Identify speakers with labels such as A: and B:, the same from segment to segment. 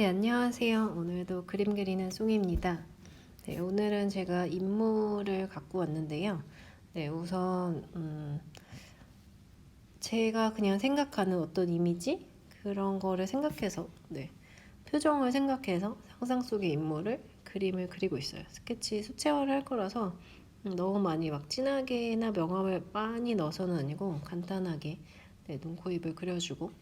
A: 네, 안녕하세요. 오늘도 그림 그리는 송입니다. 네, 오늘은 제가 인물을 갖고 왔는데요. 네, 우선 제가 그냥 생각하는 어떤 이미지 그런 거를 생각해서 표정을 생각해서 상상 속의 인물을 그림을 그리고 있어요. 스케치 수채화를 할 거라서 너무 많이 막 진하게나 명암을 많이 넣어서는 아니고 간단하게 눈, 코, 입을 그려주고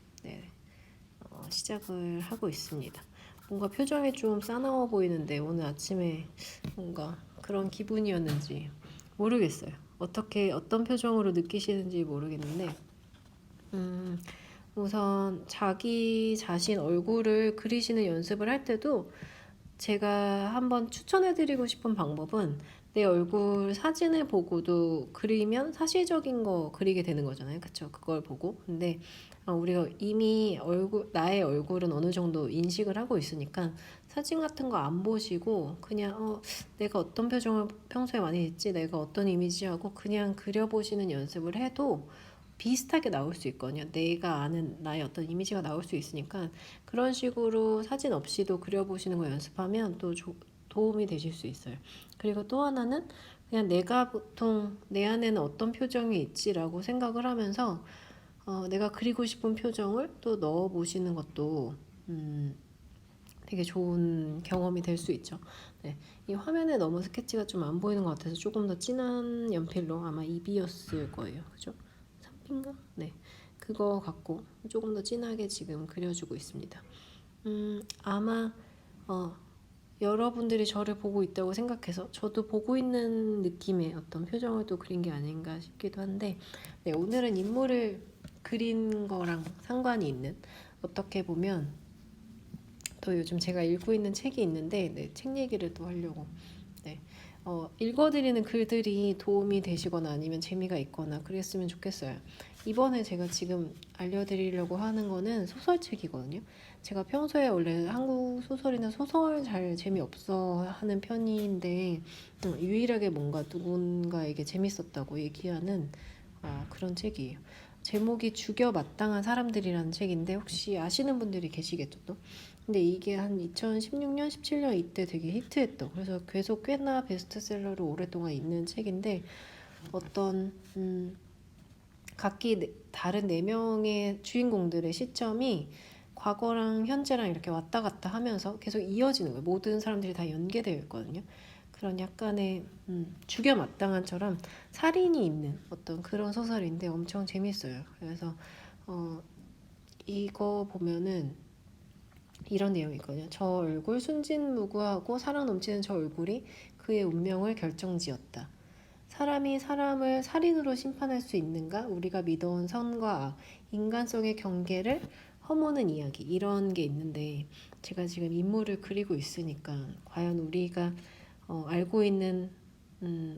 A: 시작을 하고 있습니다. 뭔가 표정이 좀 싸나워 보이는데 오늘 아침에 뭔가 그런 기분이었는지 모르겠어요. 어떤 표정으로 느끼시는지 모르겠는데 우선 자기 자신 얼굴을 그리시는 연습을 할 때도 제가 한번 추천해드리고 싶은 방법은 내 얼굴 사진을 보고도 그리면 사실적인 거 그리게 되는 거잖아요. 그쵸? 그걸 보고. 근데 우리가 이미 나의 얼굴은 어느 정도 인식을 하고 있으니까 사진 같은 거 안 보시고 그냥 내가 어떤 표정을 평소에 많이 했지, 내가 어떤 이미지하고 그냥 그려보시는 연습을 해도 비슷하게 나올 수 있거든요. 내가 아는 나의 어떤 이미지가 나올 수 있으니까 그런 식으로 사진 없이도 그려보시는 거 연습하면 또 도움이 되실 수 있어요. 그리고 또 하나는 그냥 내가 보통 내 안에는 어떤 표정이 있지라고 생각을 하면서 내가 그리고 싶은 표정을 또 넣어 보시는 것도 되게 좋은 경험이 될 수 있죠. 네, 이 화면에 너무 스케치가 좀 안 보이는 것 같아서 조금 더 진한 연필로 아마 입이었을 거예요. 그죠? 3P인가? 네, 그거 갖고 조금 더 진하게 지금 그려주고 있습니다. 아마 여러분들이 저를 보고 있다고 생각해서 저도 보고 있는 느낌의 어떤 표정을 또 그린 게 아닌가 싶기도 한데, 네, 오늘은 인물을 그린 거랑 상관이 있는, 어떻게 보면 또 요즘 제가 읽고 있는 책이 있는데 책 얘기를 또 하려고. 네. 읽어드리는 글들이 도움이 되시거나 아니면 재미가 있거나 그랬으면 좋겠어요. 이번에 제가 지금 알려드리려고 하는 거는 소설책이거든요. 제가 평소에 원래 한국 소설이나 소설 잘 재미없어 하는 편인데 유일하게 뭔가 누군가에게 재밌었다고 얘기하는 그런 책이에요. 제목이 죽여 마땅한 사람들이라는 책인데 혹시 아시는 분들이 계시겠죠 또? 근데 이게 한 2016년, 17년 이때 되게 히트했던, 그래서 계속 꽤나 베스트셀러로 오랫동안 있는 책인데 어떤 각기 다른 네 명의 주인공들의 시점이 과거랑 현재랑 이렇게 왔다 갔다 하면서 계속 이어지는 거예요. 모든 사람들이 다 연계되어 있거든요. 그런 약간의 죽여 마땅한처럼 살인이 있는 어떤 그런 소설인데 엄청 재밌어요. 그래서 이거 보면은 이런 내용이 있거든요. 저 얼굴 순진무구하고 사랑 넘치는 저 얼굴이 그의 운명을 결정지었다. 사람이 사람을 살인으로 심판할 수 있는가? 우리가 믿어온 선과 악, 인간성의 경계를 허무는 이야기, 이런 게 있는데 제가 지금 인물을 그리고 있으니까 과연 우리가 알고 있는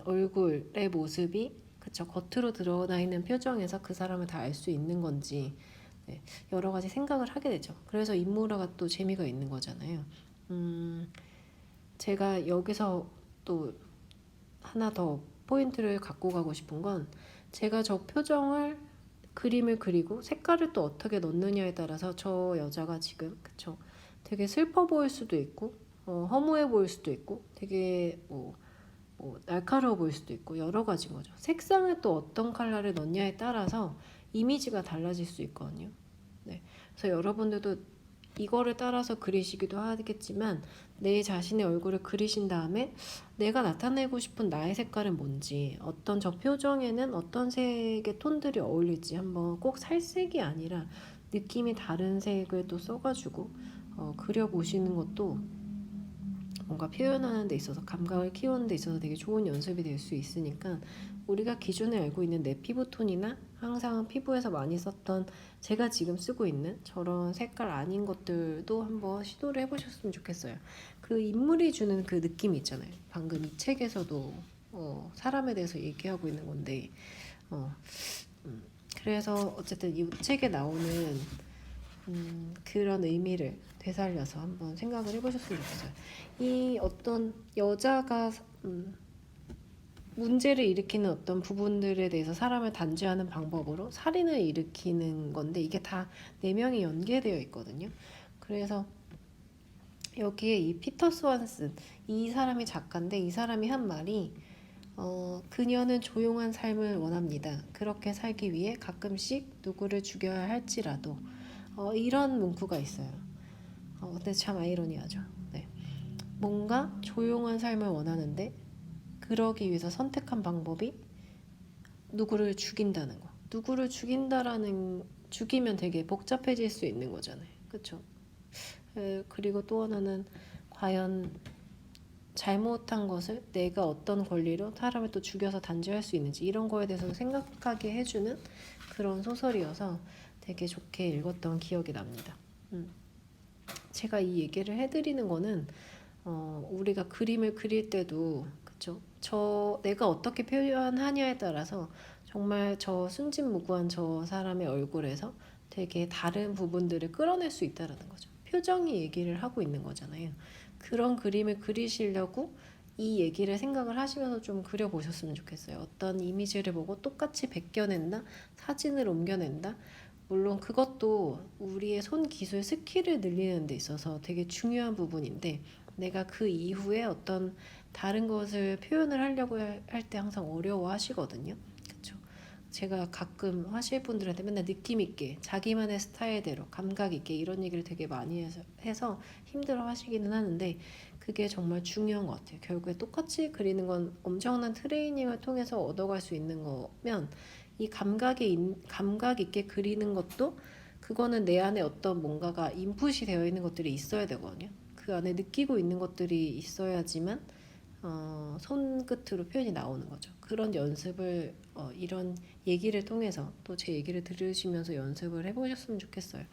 A: 얼굴의 모습이 그쵸, 겉으로 드러나 있는 표정에서 그 사람을 다 알 수 있는 건지 여러 가지 생각을 하게 되죠. 그래서 인물화가 또 재미가 있는 거잖아요. 제가 여기서 또 하나 더 포인트를 갖고 가고 싶은 건 제가 저 표정을 그림을 그리고 색깔을 또 어떻게 넣느냐에 따라서 저 여자가 지금 그쵸 되게 슬퍼 보일 수도 있고 허무해 보일 수도 있고 되게 날카로워 보일 수도 있고 여러 가지인 거죠. 색상을 또 어떤 컬러를 넣냐에 따라서 이미지가 달라질 수 있거든요. 네, 그래서 여러분들도 이거를 따라서 그리시기도 하겠지만 내 자신의 얼굴을 그리신 다음에 내가 나타내고 싶은 나의 색깔은 뭔지, 어떤 저 표정에는 어떤 색의 톤들이 어울릴지 한번 꼭 살색이 아니라 느낌이 다른 색을 또 써가지고 그려보시는 것도 뭔가 표현하는 데 있어서 감각을 키우는 데 있어서 되게 좋은 연습이 될 수 있으니까 우리가 기존에 알고 있는 내 피부톤이나 항상 피부에서 많이 썼던 제가 지금 쓰고 있는 저런 색깔 아닌 것들도 한번 시도를 해보셨으면 좋겠어요. 그 인물이 주는 그 느낌이 있잖아요. 방금 이 책에서도 사람에 대해서 얘기하고 있는 건데 그래서 어쨌든 이 책에 나오는 그런 의미를 되살려서 한번 생각을 해보셨으면 좋겠어요. 이 어떤 여자가 문제를 일으키는 어떤 부분들에 대해서 사람을 단죄하는 방법으로 살인을 일으키는 건데 이게 다 네 명이 연계되어 있거든요. 그래서 여기에 이 피터 스완슨, 이 사람이 작가인데 이 사람이 한 말이 그녀는 조용한 삶을 원합니다. 그렇게 살기 위해 가끔씩 누구를 죽여야 할지라도 이런 문구가 있어요. 근데 참 아이러니하죠. 네. 뭔가 조용한 삶을 원하는데 그러기 위해서 선택한 방법이 누구를 죽인다는 거. 누구를 죽이면 되게 복잡해질 수 있는 거잖아요. 그렇죠? 그리고 또 하나는 과연 잘못한 것을 내가 어떤 권리로 사람을 또 죽여서 단죄할 수 있는지 이런 거에 대해서 생각하게 해주는 그런 소설이어서 되게 좋게 읽었던 기억이 납니다. 제가 이 얘기를 해드리는 거는 우리가 그림을 그릴 때도 그쵸? 내가 어떻게 표현하냐에 따라서 정말 저 순진무구한 저 사람의 얼굴에서 되게 다른 부분들을 끌어낼 수 있다라는 거죠. 표정이 얘기를 하고 있는 거잖아요. 그런 그림을 그리시려고 이 얘기를 생각을 하시면서 좀 그려보셨으면 좋겠어요. 어떤 이미지를 보고 똑같이 베껴낸다, 사진을 옮겨낸다. 물론 그것도 우리의 손 기술 스킬을 늘리는 데 있어서 되게 중요한 부분인데 내가 그 이후에 어떤 다른 것을 표현을 하려고 할 때 항상 어려워 하시거든요. 그쵸? 제가 가끔 하실 분들한테 맨날 느낌 있게 자기만의 스타일대로 감각 있게 이런 얘기를 되게 많이 해서 힘들어 하시기는 하는데 그게 정말 중요한 것 같아요. 결국에 똑같이 그리는 건 엄청난 트레이닝을 통해서 얻어갈 수 있는 거면 이 감각 있게 그리는 것도 그거는 내 안에 어떤 뭔가가 인풋이 되어 있는 것들이 있어야 되거든요. 그 안에 느끼고 있는 것들이 있어야지만 손끝으로 표현이 나오는 거죠. 그런 연습을 이런 얘기를 통해서 또 제 얘기를 들으시면서 연습을 해보셨으면 좋겠어요.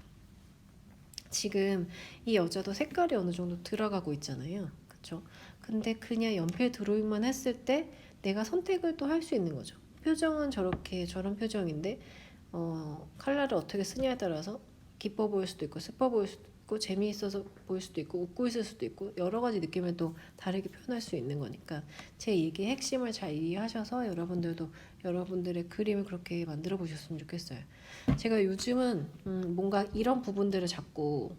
A: 지금 이 여자도 색깔이 어느 정도 들어가고 있잖아요. 그쵸? 근데 그냥 연필 드로잉만 했을 때 내가 선택을 또 할 수 있는 거죠. 표정은 저런 표정인데 컬러를 어떻게 쓰냐에 따라서 기뻐 보일 수도 있고 슬퍼 보일 수도 있고 재미있어서 보일 수도 있고 웃고 있을 수도 있고 여러 가지 느낌을 또 다르게 표현할 수 있는 거니까 제 얘기의 핵심을 잘 이해하셔서 여러분들도 여러분들의 그림을 그렇게 만들어 보셨으면 좋겠어요. 제가 요즘은 뭔가 이런 부분들을 자꾸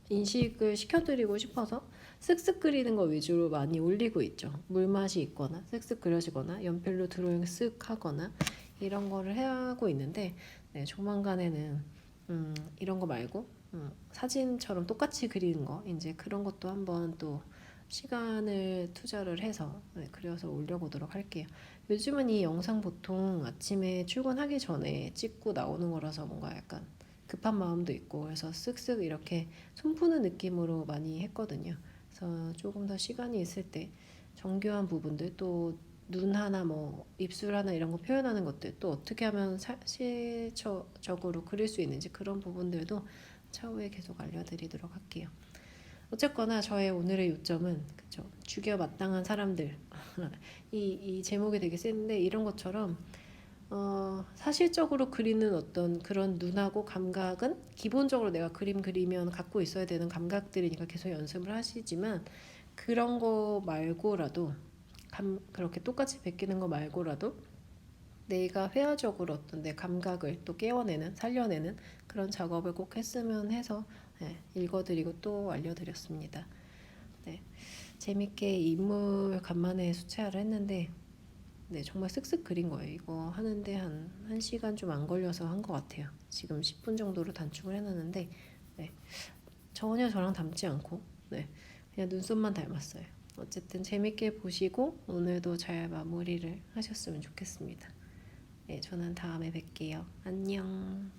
A: 인식을 시켜드리고 싶어서 쓱쓱 그리는 거 위주로 많이 올리고 있죠. 물맛이 있거나 쓱쓱 그려지거나 연필로 드로잉 쓱 하거나 이런 거를 하고 있는데 네, 조만간에는 이런 거 말고 사진처럼 똑같이 그리는 거 이제 그런 것도 한번 또 시간을 투자를 해서 네, 그려서 올려보도록 할게요. 요즘은 이 영상 보통 아침에 출근하기 전에 찍고 나오는 거라서 뭔가 약간 급한 마음도 있고 그래서 쓱쓱 이렇게 손 푸는 느낌으로 많이 했거든요. 그래서 조금 더 시간이 있을 때 정교한 부분들 또 눈 하나 뭐 입술 하나 이런 거 표현하는 것들 또 어떻게 하면 실질적으로 그릴 수 있는지 그런 부분들도 차후에 계속 알려드리도록 할게요. 어쨌거나 저의 오늘의 요점은 그쵸 죽여 마땅한 사람들 이 제목이 되게 센데 이런 것처럼 사실적으로 그리는 어떤 그런 눈하고 감각은 기본적으로 내가 그림 그리면 갖고 있어야 되는 감각들이니까 계속 연습을 하시지만 그런 거 말고라도 그렇게 똑같이 베끼는 거 말고라도 내가 회화적으로 어떤 내 감각을 또 깨워내는 살려내는 그런 작업을 꼭 했으면 해서 네, 읽어드리고 또 알려드렸습니다. 네, 재밌게 인물 간만에 수채화를 했는데 네, 정말 쓱쓱 그린 거예요. 이거 하는데 한 1시간 좀 안 걸려서 한 것 같아요. 지금 10분 정도로 단축을 해놨는데 네, 전혀 저랑 닮지 않고 네, 그냥 눈썹만 닮았어요. 어쨌든 재밌게 보시고 오늘도 잘 마무리를 하셨으면 좋겠습니다. 네, 저는 다음에 뵐게요. 안녕.